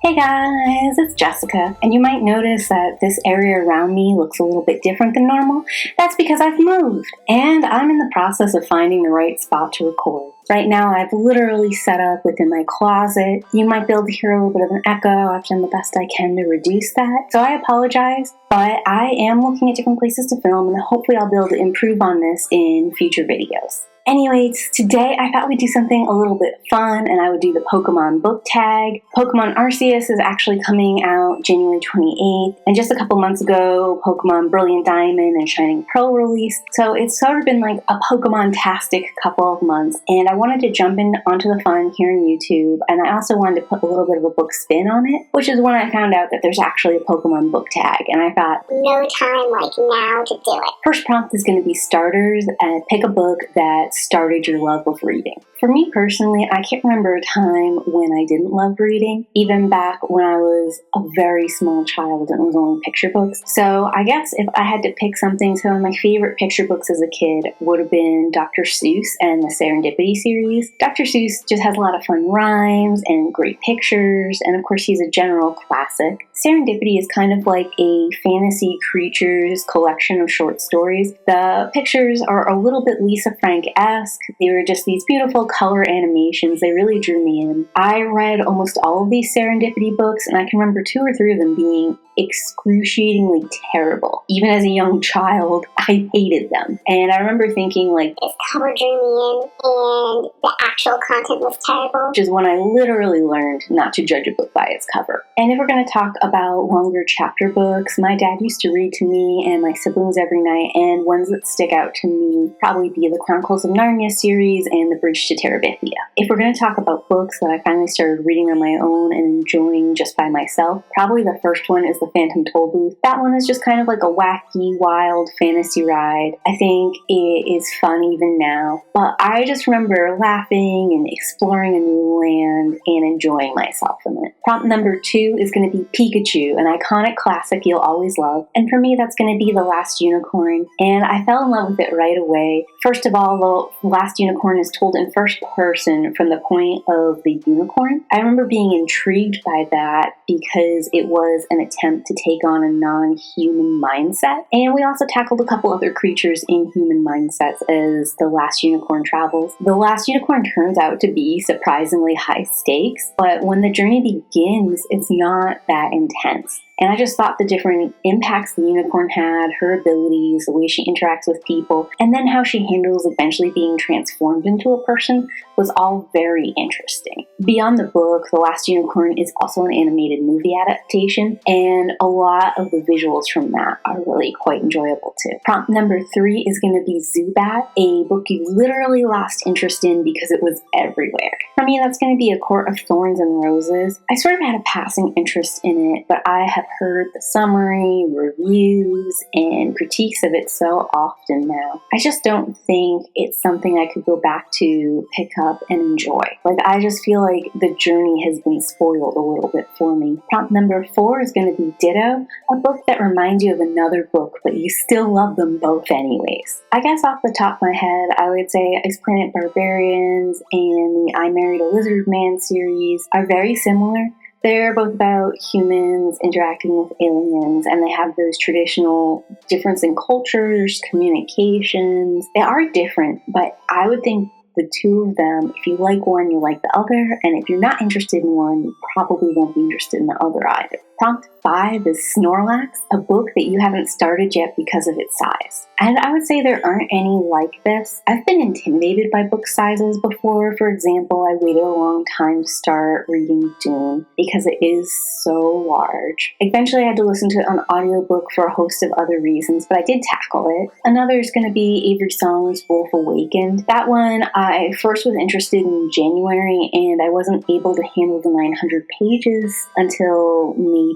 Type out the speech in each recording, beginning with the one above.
Hey guys, it's Jessica, and you might notice that this area around me looks a little bit different than normal. That's because I've moved, and I'm in the process of finding the right spot to record. Right now, I've literally set up within my closet. You might be able to hear a little bit of an echo. I've done the best I can to reduce that, so I apologize, but I am looking at different places to film, and hopefully I'll be able to improve on this in future videos. Anyways, today I thought we'd do something a little bit fun, and I would do the Pokemon Booktag. Pokemon Arceus is actually coming out January 28th, and just a couple months ago, Pokemon Brilliant Diamond and Shining Pearl released, so it's sort of been like a Pokemon-tastic couple of months, and I wanted to jump onto the fun here on YouTube, and I also wanted to put a little bit of a book spin on it, which is when I found out that there's actually a Pokemon Booktag, and I thought, no time like now to do it. First prompt is going to be starters, and pick a book that started your love of reading. For me personally, I can't remember a time when I didn't love reading, even back when I was a very small child and it was only picture books. So I guess if I had to pick something, some of my favorite picture books as a kid would have been Dr. Seuss and the Serendipity series. Dr. Seuss just has a lot of fun rhymes and great pictures, and of course he's a general classic. Serendipity is kind of like a fantasy creatures collection of short stories. The pictures are a little bit Lisa Frank-esque. They were just these beautiful color animations. They really drew me in. I read almost all of these Serendipity books, and I can remember 2 or 3 of them being excruciatingly terrible. Even as a young child, I hated them. And I remember thinking, like, this cover drew me in, and the actual content was terrible. Which is when I literally learned not to judge a book by its cover. And if we're going to talk about longer chapter books, my dad used to read to me and my siblings every night, and ones that stick out to me probably be the Chronicles of Narnia series and the Bridge to Terabithia. If we're going to talk about books that I finally started reading on my own and enjoying just by myself, probably the first one is The Phantom Tollbooth. That one is just kind of like a wacky, wild fantasy ride. I think it is fun even now, but I just remember laughing and exploring a new land and enjoying myself in it. Prompt number 2 is going to be Pikachu, an iconic classic you'll always love, and for me that's going to be The Last Unicorn, and I fell in love with it right away. First of all, The Last Unicorn is told in first person from the point of the unicorn. I remember being intrigued by that because it was an attempt to take on a non-human mindset, and we also tackled a couple other creatures in human mindsets as The Last Unicorn travels. The Last Unicorn turns out to be surprisingly high stakes, but when the journey begins, it's not that intense. And I just thought the different impacts the unicorn had, her abilities, the way she interacts with people, and then how she handles eventually being transformed into a person was all very interesting. Beyond the book, The Last Unicorn is also an animated movie adaptation, and a lot of the visuals from that are really quite enjoyable too. Prompt number 3 is going to be Zubat, a book you literally lost interest in because it was everywhere. For me, that's going to be A Court of Thorns and Roses. I sort of had a passing interest in it, but I have heard the summary, reviews, and critiques of it so often now. I just don't think it's something I could go back to, pick up, and enjoy. Like, I just feel like the journey has been spoiled a little bit for me. Prompt number 4 is going to be Ditto, a book that reminds you of another book, but you still love them both anyways. I guess off the top of my head, I would say Ice Planet Barbarians and the I Married a Lizard Man series are very similar. They're both about humans interacting with aliens, and they have those traditional difference in cultures, communications. They are different, but I would think the 2 of them, if you like one, you like the other, and if you're not interested in one, you probably won't be interested in the other either. Prompt 5 is Snorlax, a book that you haven't started yet because of its size. And I would say there aren't any like this. I've been intimidated by book sizes before. For example, I waited a long time to start reading Dune because it is so large. Eventually I had to listen to an audiobook for a host of other reasons, but I did tackle it. Another is going to be Avery Song's Wolf Awakened. That one I first was interested in January, and I wasn't able to handle the 900 pages until maybe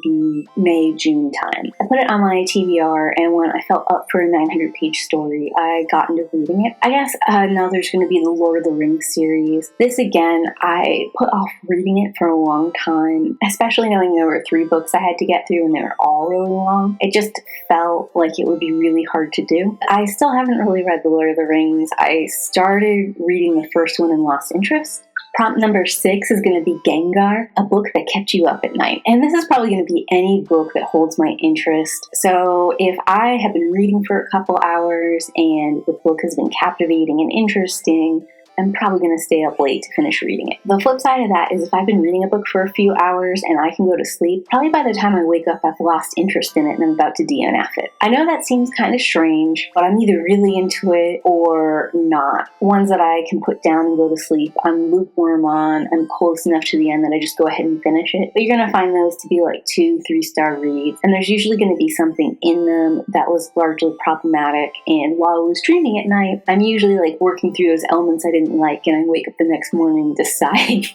May, June time. I put it on my TBR, and when I felt up for a 900-page story, I got into reading it. I guess another's going to be the Lord of the Rings series. This, again, I put off reading it for a long time, especially knowing there were 3 books I had to get through, and they were all really long. It just felt like it would be really hard to do. I still haven't really read The Lord of the Rings. I started reading the first one and lost interest. Prompt number 6 is going to be Gengar, a book that kept you up at night. And this is probably going to be any book that holds my interest. So if I have been reading for a couple hours and the book has been captivating and interesting, I'm probably going to stay up late to finish reading it. The flip side of that is if I've been reading a book for a few hours and I can go to sleep, probably by the time I wake up, I've lost interest in it and I'm about to DNF it. I know that seems kind of strange, but I'm either really into it or not. Ones that I can put down and go to sleep, I'm lukewarm on, I'm close enough to the end that I just go ahead and finish it. But you're going to find those to be like 2-3-star reads, and there's usually going to be something in them that was largely problematic, and while I was dreaming at night, I'm usually like working through those elements I didn't like, and I wake up the next morning and decide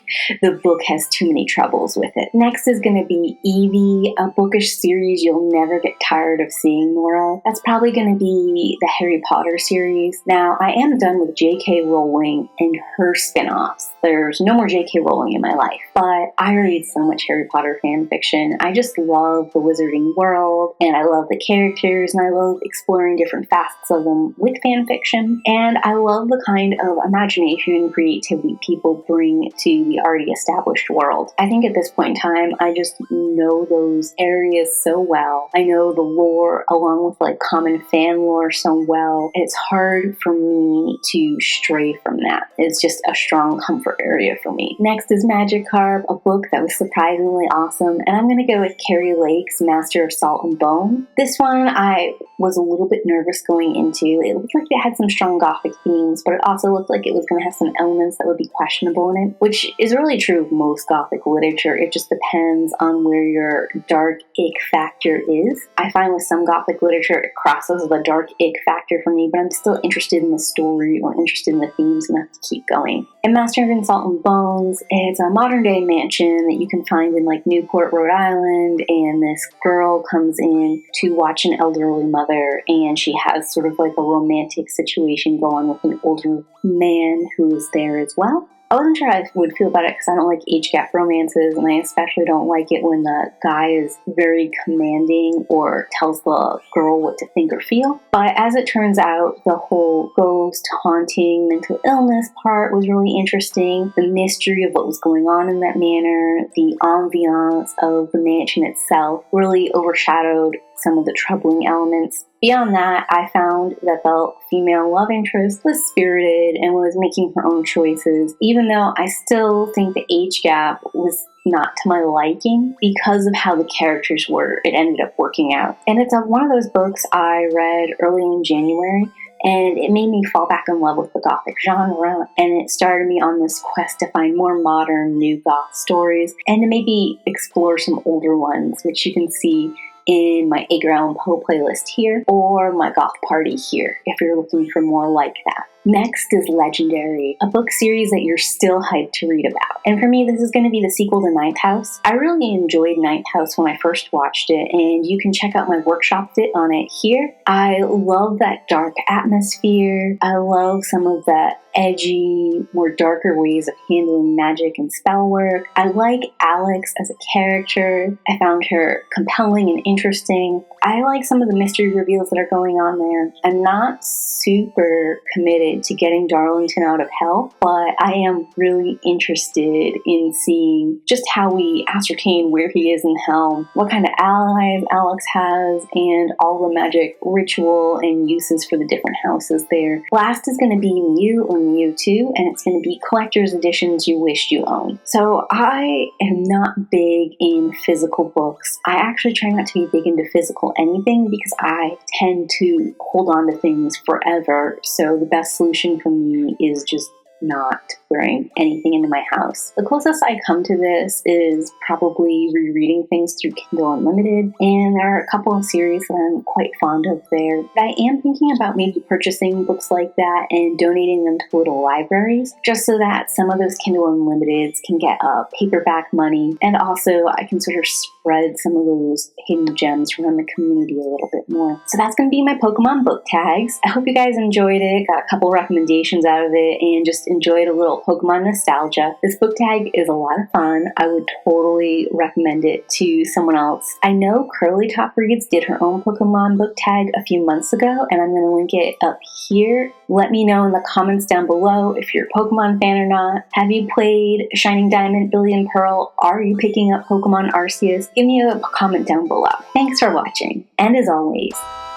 the book has too many troubles with it. Next is going to be Evee, a bookish series you'll never get tired of seeing more of. That's probably going to be the Harry Potter series. Now, I am done with J.K. Rowling and her spin-offs. There's no more J.K. Rowling in my life, but I read so much Harry Potter fan fiction. I just love the wizarding world, and I love the characters, and I love exploring different facets of them with fan fiction, and I love the kind of imagination and creativity people bring to the already established world. I think at this point in time, I just know those areas so well. I know the lore along with like common fan lore so well. It's hard for me to stray from that. It's just a strong comfort area for me. Next is Magikarp, a book that was surprisingly awesome, and I'm going to go with Carrie Lake's Master of Salt and Bone. This one I was a little bit nervous going into. It looked like it had some strong gothic themes, but it also looked like it was going to have some elements that would be questionable in it, which is really true of most gothic literature. It just depends on where your dark ick factor is. I find with some gothic literature it crosses the dark ick factor for me, but I'm still interested in the story or interested in the themes enough to keep going. In Master of Salt and Bones, it's a modern day mansion that you can find in like Newport, Rhode Island, and this girl comes in to watch an elderly mother, and she has sort of like a romantic situation going with an older man who is there as well. I wasn't sure how I would feel about it because I don't like age gap romances, and I especially don't like it when the guy is very commanding or tells the girl what to think or feel. But as it turns out, the whole ghost, haunting, mental illness part was really interesting. The mystery of what was going on in that manor, the ambiance of the mansion itself really overshadowed some of the troubling elements. Beyond that, I found that the female love interest was spirited and was making her own choices, even though I still think the age gap was not to my liking because of how the characters were. It ended up working out. And it's one of those books I read early in January, and it made me fall back in love with the gothic genre, and it started me on this quest to find more modern, new goth stories, and to maybe explore some older ones, which you can see in my Edgar Allan Poe playlist here, or my goth party here, if you're looking for more like that. Next is Legendary, a book series that you're still hyped to read about. And for me, this is going to be the sequel to Ninth House. I really enjoyed Ninth House when I first watched it, and you can check out my workshop fit on it here. I love that dark atmosphere. I love some of the edgy, more darker ways of handling magic and spell work. I like Alex as a character. I found her compelling and interesting. I like some of the mystery reveals that are going on there. I'm not super committed to getting Darlington out of hell, but I am really interested in seeing just how we ascertain where he is in hell, what kind of allies Alex has, and all the magic ritual and uses for the different houses there. Last is going to be Mew or Mewtoo, and it's going to be collector's editions you wished you owned. So I am not big in physical books. I actually try not to be big into physical anything because I tend to hold on to things forever. So the best solution for me is just not bring anything into my house. The closest I come to this is probably rereading things through Kindle Unlimited, and there are a couple of series that I'm quite fond of there. But I am thinking about maybe purchasing books like that and donating them to little libraries, just so that some of those Kindle Unlimiteds can get paperback money, and also I can sort of spread some of those hidden gems around the community a little bit more. So that's going to be my Pokemon book tags. I hope you guys enjoyed it, got a couple recommendations out of it, and just enjoyed a little called Pokemon Nostalgia. This book tag is a lot of fun. I would totally recommend it to someone else. I know Curly Top Reads did her own Pokemon book tag a few months ago, and I'm going to link it up here. Let me know in the comments down below if you're a Pokemon fan or not. Have you played Shining Diamond, Billy and Pearl? Are you picking up Pokemon Arceus? Give me a comment down below. Thanks for watching, and as always,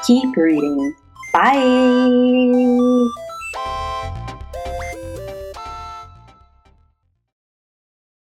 keep reading. Bye!